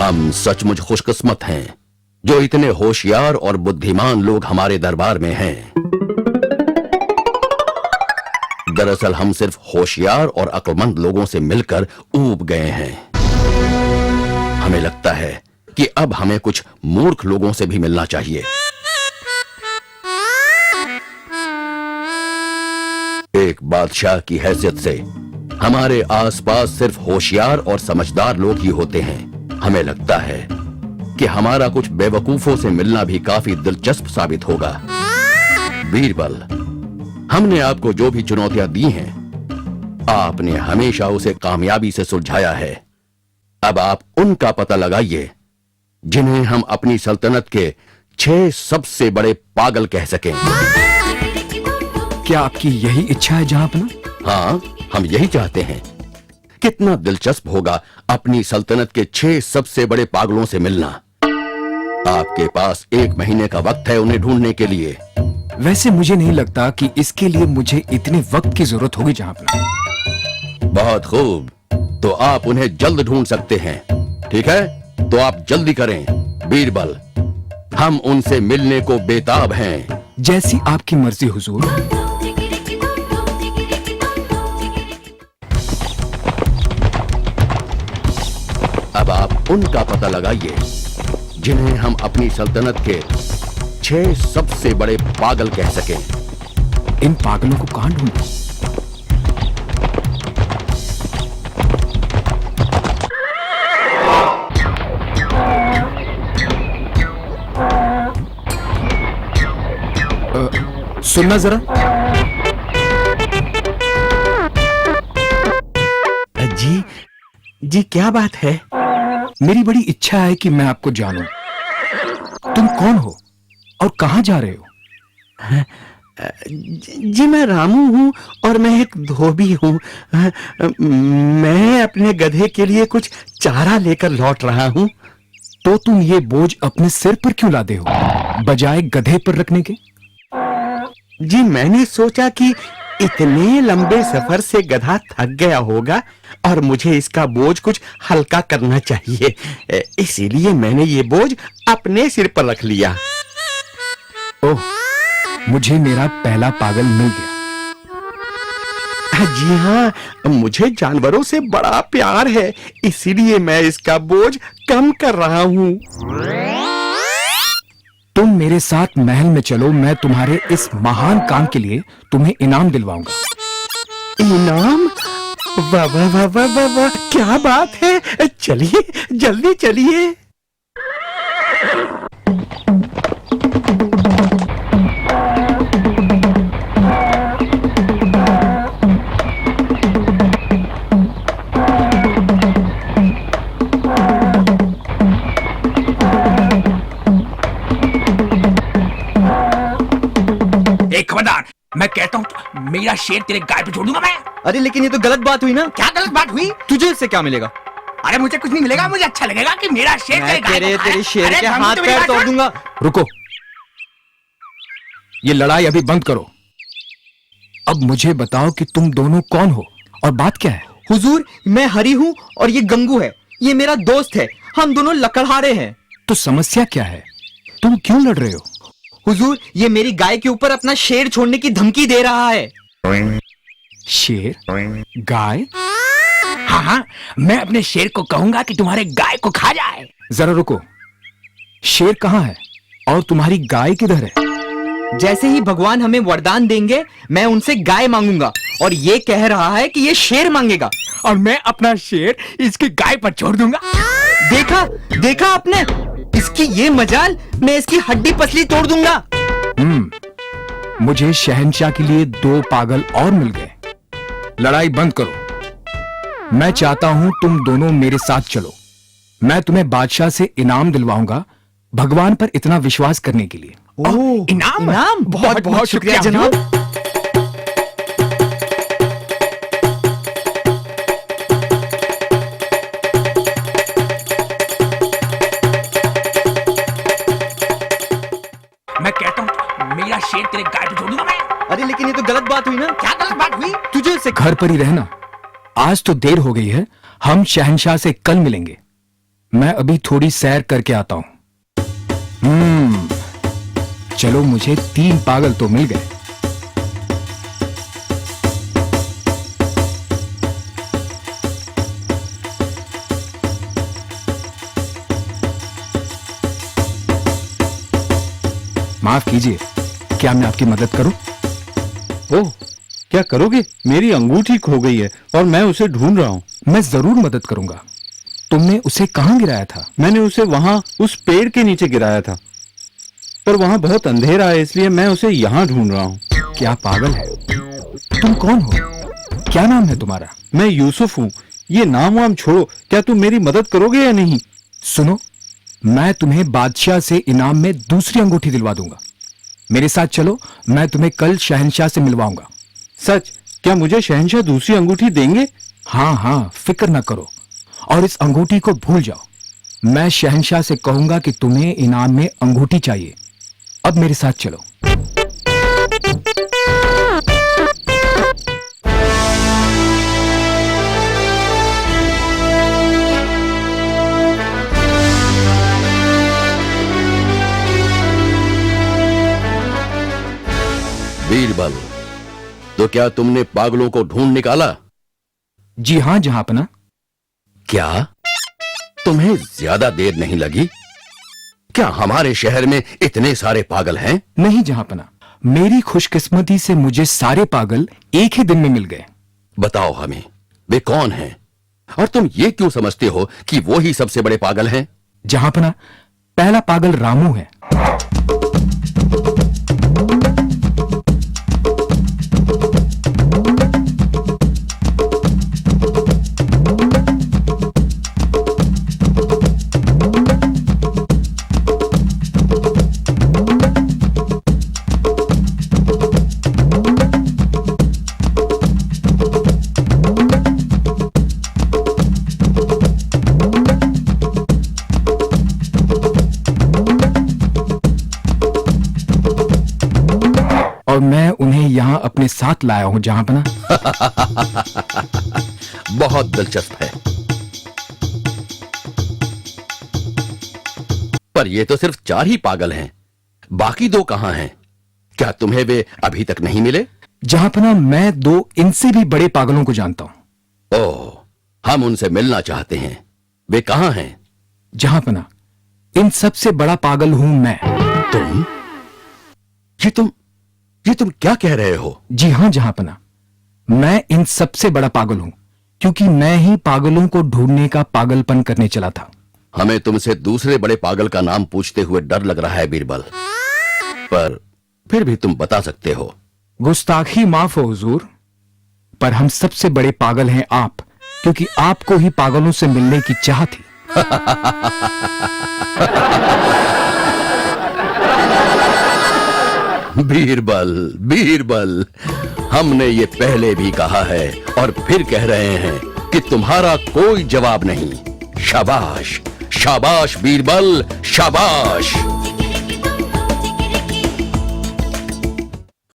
हम सचमुच खुशकिस्मत हैं जो इतने होशियार और बुद्धिमान लोग हमारे दरबार में हैं। दरअसल हम सिर्फ होशियार और अक्लमंद लोगों से मिलकर ऊब गए हैं। हमें लगता है कि अब हमें कुछ मूर्ख लोगों से भी मिलना चाहिए। एक बादशाह की हैसियत से हमारे आसपास सिर्फ होशियार और समझदार लोग ही होते हैं। हमें लगता है कि हमारा कुछ बेवकूफों से मिलना भी काफी दिलचस्प साबित होगा। बीरबल, हमने आपको जो भी चुनौतियां दी हैं, आपने हमेशा उसे कामयाबी से सुलझाया है। अब आप उनका पता लगाइए जिन्हें हम अपनी सल्तनत के 6 सबसे बड़े पागल कह सकें। क्या आपकी यही इच्छा है जहांपना? हाँ, हम यही चाहते हैं। कितना दिलचस्प होगा अपनी सल्तनत के 6 सबसे बड़े पागलों से मिलना। आपके पास 1 महीने का वक्त है उन्हें ढूंढने के लिए। वैसे मुझे नहीं लगता कि इसके लिए मुझे इतने वक्त की जरूरत होगी जहांपना। बहुत खूब, तो आप उन्हें जल्द ढूंढ सकते हैं। ठीक है, तो आप जल्दी करें। बीरबल, हम उनसे मिलने को बेताब हैं। जैसी आपकी मर्जी हुजूर। अब आप उनका पता लगाइए जिन्हें हम अपनी सल्तनत के 6 सबसे बड़े पागल कह सकें। इन पागलों को कहां ढूंढूं? सुनना जरा। जी क्या बात है? मेरी बड़ी इच्छा है कि मैं आपको जानूं। तुम कौन हो और कहां जा रहे हो? जी मैं रामू हूं और मैं एक धोबी हूं। मैं अपने गधे के लिए कुछ चारा लेकर लौट रहा हूं। तो तुम ये बोझ अपने सिर पर क्यों लादे हो बजाय गधे पर रखने के? जी मैंने सोचा कि इतने लंबे सफर से गधा थक गया होगा और मुझे इसका बोझ कुछ हल्का करना चाहिए, इसीलिए मैंने ये बोझ अपने सिर पर रख लिया। ओह, मुझे मेरा पहला पागल मिल गया। जी हाँ, मुझे जानवरों से बड़ा प्यार है, इसीलिए मैं इसका बोझ कम कर रहा हूँ। तुम मेरे साथ महल में चलो, मैं तुम्हारे इस महान काम के लिए तुम्हें इनाम दिलवाऊंगा। इनाम? वाह वाह वाह वाह वाह वाह, क्या बात है। चलिए जल्दी चलिए। खबरदार, मैं कहता हूँ मेरा शेर तेरे गाय पे छोड़ दूंगा मैं। अरे लेकिन ये तो गलत बात हुई ना। क्या गलत बात हुई? तुझे इससे क्या मिलेगा? अरे मुझे कुछ नहीं मिलेगा, मुझे अच्छा लगेगा कि मेरा शेर तेरे गाय को खाए। तेरे शेर अरे के हाथ पैर तोड़ दूंगा। रुको, ये लड़ाई अभी बंद करो। अब मुझे बताओ कि तुम दोनों कौन हो और बात क्या है? हुजूर, मैं हरी हूँ और ये गंगू है। ये मेरा दोस्त है। हम दोनों लकड़हारे हैं। तो समस्या क्या है? तुम क्यों लड़ रहे हो? हुजूर, ये मेरी गाय के ऊपर अपना शेर छोड़ने की धमकी दे रहा है। शेर? गाय? हाँ, मैं अपने शेर को कहूंगा कि तुम्हारे गाय को खा जाए। जरा रुको, शेर कहाँ है और तुम्हारी गाय किधर है? जैसे ही भगवान हमें वरदान देंगे, मैं उनसे गाय मांगूंगा और ये कह रहा है कि ये शेर मांगेगा और मैं अपना शेर इसकी गाय पर छोड़ दूंगा। देखा आपने? इसकी ये मजाल, मैं इसकी हड्डी पसली तोड़ दूंगा। मुझे शहंशाह के लिए 2 पागल और मिल गए। लड़ाई बंद करो। मैं चाहता हूं तुम दोनों मेरे साथ चलो। मैं तुम्हें बादशाह से इनाम दिलवाऊंगा भगवान पर इतना विश्वास करने के लिए। ओह, इनाम? बहुत बहुत शुक्रिया जनाब। मैं कहता हूँ मेरा शेर तेरे गाय पे छोड़ दूंगा मैं। अरे लेकिन ये तो गलत बात हुई ना। क्या गलत बात हुई? तुझे इससे घर पर ही रहना। आज तो देर हो गई है, हम शहंशाह से कल मिलेंगे। मैं अभी थोड़ी सैर करके आता हूं। चलो, मुझे 3 पागल तो मिल गए। माफ कीजिए, क्या मैं आपकी मदद करूं? ओह, क्या करोगे? मेरी अंगूठी खो गई है और मैं उसे ढूंढ रहा हूँ। मैं जरूर मदद करूंगा। तुमने उसे कहां गिराया था? मैंने उसे वहां उस पेड़ के नीचे गिराया था, पर वहां बहुत अंधेरा है, इसलिए मैं उसे यहाँ ढूंढ रहा हूँ। क्या पागल है? तुम कौन हो? क्या नाम है तुम्हारा? मैं यूसुफ हूँ। ये नाम वाम छोड़ो, क्या तुम मेरी मदद करोगे या नहीं? सुनो, मैं तुम्हें बादशाह से इनाम में दूसरी अंगूठी दिलवा दूंगा। मेरे साथ चलो, मैं तुम्हें कल शहंशाह से मिलवाऊंगा। सच? क्या मुझे शहंशाह दूसरी अंगूठी देंगे? हाँ हाँ, फिक्र न करो और इस अंगूठी को भूल जाओ। मैं शहंशाह से कहूंगा कि तुम्हें इनाम में अंगूठी चाहिए। अब मेरे साथ चलो। बीरबल, तो क्या तुमने पागलों को ढूंढ निकाला? जी हां जहांपना। क्या तुम्हें ज्यादा देर नहीं लगी? क्या हमारे शहर में इतने सारे पागल हैं? नहीं जहांपना, मेरी खुशकिस्मती से मुझे सारे पागल एक ही दिन में मिल गए। बताओ हमें, वे कौन हैं? और तुम ये क्यों समझते हो कि वो ही सबसे बड़े पागल हैं? जहांपना, पहला पागल रामू है। और मैं उन्हें यहां अपने साथ लाया हूं जहांपना। बहुत दिलचस्प है, पर ये तो सिर्फ 4 ही पागल हैं। बाकी 2 कहां हैं? क्या तुम्हें वे अभी तक नहीं मिले? जहांपना, मैं 2 इनसे भी बड़े पागलों को जानता हूं। ओह, हम उनसे मिलना चाहते हैं। वे कहां हैं? जहांपना, इन सबसे बड़ा पागल हूं मैं। तुम? ये तुम क्या कह रहे हो? जी हां जहांपना, मैं इन सबसे बड़ा पागल हूं, क्योंकि मैं ही पागलों को ढूंढने का पागलपन करने चला था। हमें तुमसे दूसरे बड़े पागल का नाम पूछते हुए डर लग रहा है बीरबल, पर फिर भी तुम बता सकते हो। गुस्ताखी माफ हो हुजूर, पर हम सबसे बड़े पागल हैं आप, क्योंकि आपको ही पागलों से मिलने की चाह थी। बीरबल, बीरबल, हमने ये पहले भी कहा है और फिर कह रहे हैं कि तुम्हारा कोई जवाब नहीं। शाबाश, शाबाश बीरबल, शाबाश।